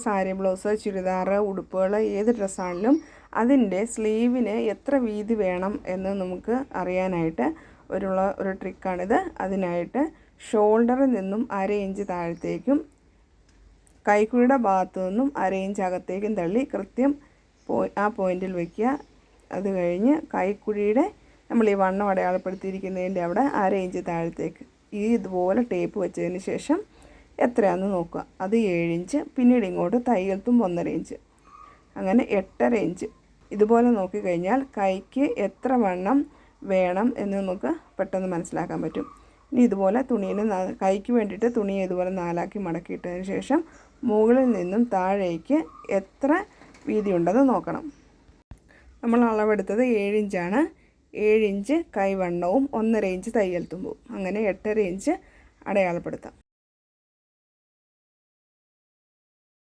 Sari, blouse, churidar, ഉടുപ്പുകൾ ഏത് ഡ്രസ്സാണെങ്കിലും അതിൻ്റെ സ്ലീവിന് എത്ര വീതി വേണം എന്ന് നമുക്ക് അറിയാനായിട്ട് ഒരു ട്രിക്കാണിത്. അതിനായിട്ട് ഷോൾഡറിൽ നിന്നും 1/2 ഇഞ്ച് താഴത്തേക്കും കൈക്കുഴിയുടെ ഭാഗത്തു നിന്നും 1/2 ഇഞ്ച് അകത്തേക്കും തള്ളി കൃത്യം ആ പോയിന്റിൽ വയ്ക്കുക. അത് കഴിഞ്ഞ് കൈക്കുഴിയുടെ നമ്മൾ ഈ വണ്ണം അടയാളപ്പെടുത്തിയിരിക്കുന്നതിൻ്റെ അവിടെ 1/2 ഇഞ്ച് താഴത്തേക്ക് ഇതുപോലെ ടേപ്പ് വെച്ചതിന് ശേഷം എത്രയാണെന്ന് നോക്കുക. അത് 7 ഇഞ്ച്. പിന്നീട് ഇങ്ങോട്ട് തയ്യൽ തുമ്പ് 1.5 ഇഞ്ച്, അങ്ങനെ 8.5 ഇഞ്ച്. ഇതുപോലെ നോക്കിക്കഴിഞ്ഞാൽ കൈക്ക് എത്ര വണ്ണം വേണം എന്ന് നമുക്ക് പെട്ടെന്ന് മനസ്സിലാക്കാൻ പറ്റും. ഇനി ഇതുപോലെ കൈക്ക് വേണ്ടിയിട്ട് തുണിയെ ഇതുപോലെ 4ആക്കി മടക്കിയിട്ടതിന് ശേഷം മുകളിൽ നിന്നും താഴേക്ക് എത്ര വീതി ഉണ്ടെന്ന് നോക്കണം. നമ്മൾ അളവെടുത്തത് 7 ഇഞ്ചാണ്. 7 ഇഞ്ച് കൈവണ്ണവും 1.5 ഇഞ്ച് തയ്യൽ തുമ്പും, അങ്ങനെ 8.5 ഇഞ്ച് അടയാളപ്പെടുത്താം.